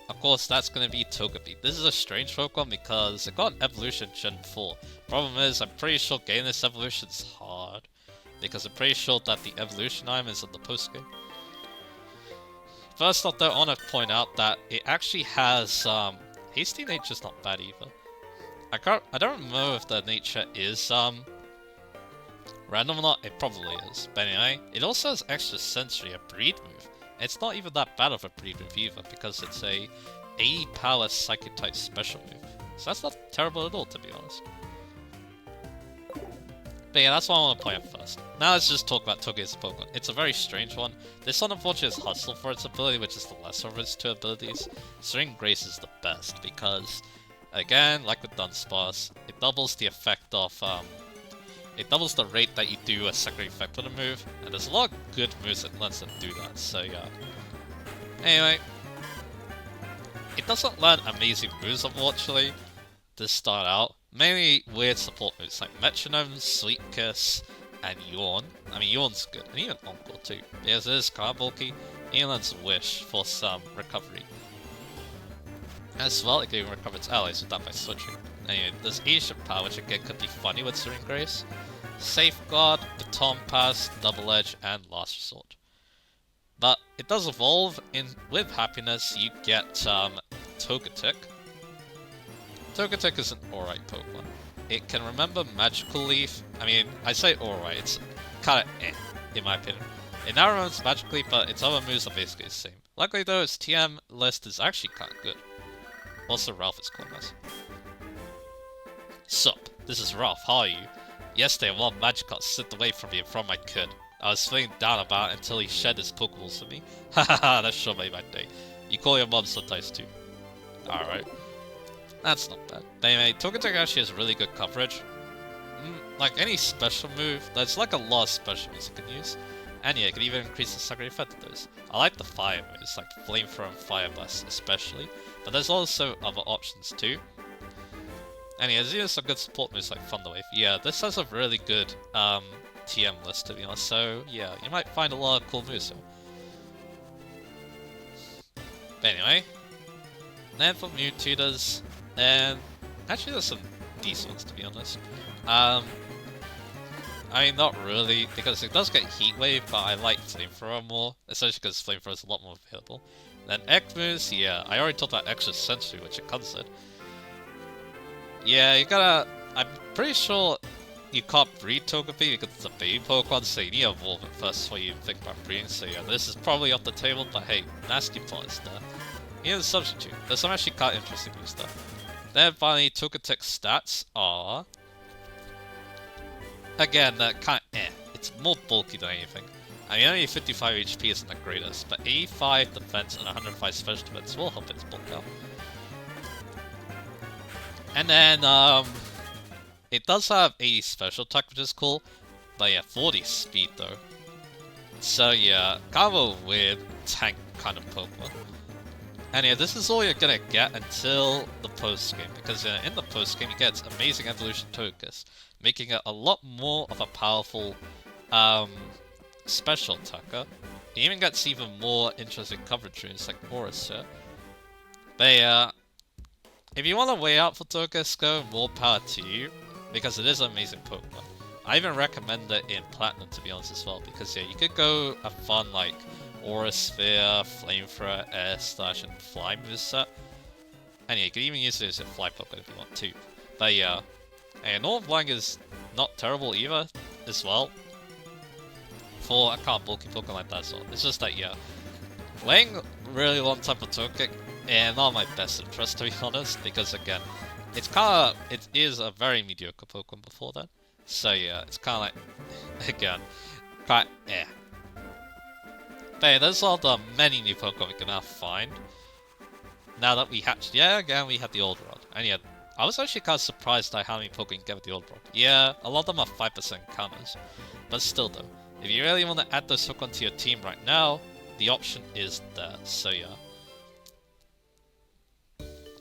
Of course, that's going to be Togepi. This is a strange Pokemon because it got an evolution Gen 4. Problem is, I'm pretty sure getting this evolution is hard, because I'm pretty sure that the evolution item is in the post-game. First off though, I want to point out that it actually has, Hasty Nature's not bad either. I don't know if the nature is, random or not, it probably is. But anyway, it also has Extra Sensory, a breed move. It's not even that bad of a breed move either, because it's a 80 power Psychic type special move. So that's not terrible at all, to be honest. But yeah, that's what I want to point out first. Now let's just talk about Togepi as a Pokemon. It's a very strange one. This one unfortunately is Hustle for its ability, which is the lesser of its two abilities. Serene Grace is the best, because, again, like with Dunsparce, it doubles the effect of, it doubles the rate that you do a secondary effect with a move, and there's a lot of good moves that lets them do that, so yeah. Anyway, it doesn't learn amazing moves, unfortunately, to start out. Mainly weird support moves like Metronome, Sweet Kiss, and Yawn. I mean, Yawn's good, and even Encore too. Because it is kind of bulky, it learns Wish for some recovery. As well, it can even recover its allies with that by switching. Anyway, there's Ancient Power, which again could be funny with Serene Grace. Safeguard, Baton Pass, Double Edge, and Last Resort. But it does evolve in with Happiness. You get Togetic. Togetic is an alright Pokemon. It can remember Magical Leaf. I mean, I say alright, it's kinda in my opinion. It now remembers Magical Leaf, but its other moves are basically the same. Luckily though, its TM list is actually kinda good. Also, Ralph is calling us. Sup, this is Ralph, how are you? Yesterday, one Magikarp slipped away from me and from my kid. I was feeling down about it until he shed his Pokeballs for me. Hahaha, that sure made my day. You call your mom sometimes too. Alright. That's not bad. But anyway, Togetic actually has really good coverage. Like any special move, there's like a lot of special moves you can use. And yeah, it can even increase the secondary effect of those. I like the fire moves, like Flamethrower and Fire Blast especially. But there's also other options too. And yeah, there's even some good support moves like Thunder Wave. Yeah, this has a really good TM list to be honest, so yeah, you might find a lot of cool moves. But anyway, then for Mewtwo's, and actually there's some decent ones to be honest. I mean, not really, because it does get Heat Wave, but I like Flamethrower more, especially because Flamethrower is a lot more available. Then X moves, yeah, I already talked about Extra Sensory, which it comes with. Yeah, you gotta... I'm pretty sure you can't breed Togepi because it's a baby Pokemon, so you need to evolve it first before you even think about breeding. So yeah, this is probably off the table, but hey, Nasty Paw is there. Even the Substitute. There's some actually quite interesting new stuff. Then finally, Togetic's stats are... Again, kind of It's more bulky than anything. I mean, only 55 HP isn't the greatest, but 85 defense and 105 special defense will help its bulk out. And then, it does have a special attack, which is cool. But yeah, 40 speed though. So yeah, kind of a weird tank kind of Pokemon. And yeah, this is all you're gonna get until the post-game, because in the post-game you get amazing evolution Togekiss, making it a lot more of a powerful special attacker. He even gets even more interesting coverage runes like Aura's here. But yeah, if you want to weigh out for Togekiss, go, more power to you, because it is an amazing Pokemon. I even recommend it in Platinum, to be honest, as well, because yeah, you could go a fun like Aura Sphere, Flamethrower, Air Slash, and Fly moveset. And yeah, you could even use it as a Fly Pokemon if you want to. But yeah, and Northern Flying is not terrible either, as well. For a kind of bulky Pokemon like that as well. It's just that yeah, weighing really long time for Togekick, and not my best interest, to be honest, because again, it is a very mediocre Pokemon before that. So yeah, it's kind of like, again, quite eh. But yeah, those are the many new Pokemon we can now find. Now that we hatched, yeah, again, we had the Old Rod. And yeah, I was actually kind of surprised at how many Pokemon you get with the Old Rod. Yeah, a lot of them are 5% counters. But still though, if you really want to add those Pokemon to your team right now, the option is there, so yeah.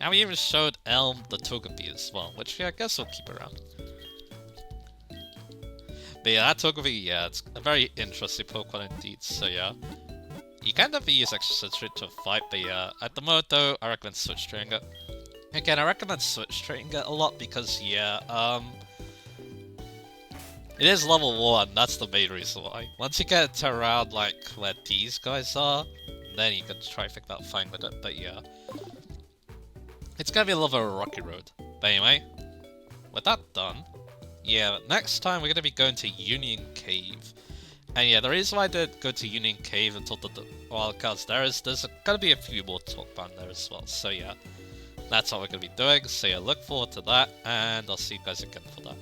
And we even showed Elm the Togepi as well, which yeah, I guess we'll keep around. But yeah, that Togepi, yeah, it's a very interesting Pokemon indeed, so yeah. You can definitely use extra Sensory to fight, but yeah, at the moment though, I recommend Switch Trading it. Again, I recommend Switch Trading it a lot because yeah, it is level 1, that's the main reason why. Once you get to around like where these guys are, then you can try to think about fine with it, but yeah. It's gonna be a little bit of a rocky road. But anyway, with that done, yeah, next time we're gonna be going to Union Cave. And yeah, the reason why I did go to Union Cave and talk to the wildcards there's gonna be a few more to talk about there as well. So yeah, that's what we're gonna be doing. So yeah, look forward to that, and I'll see you guys again for that.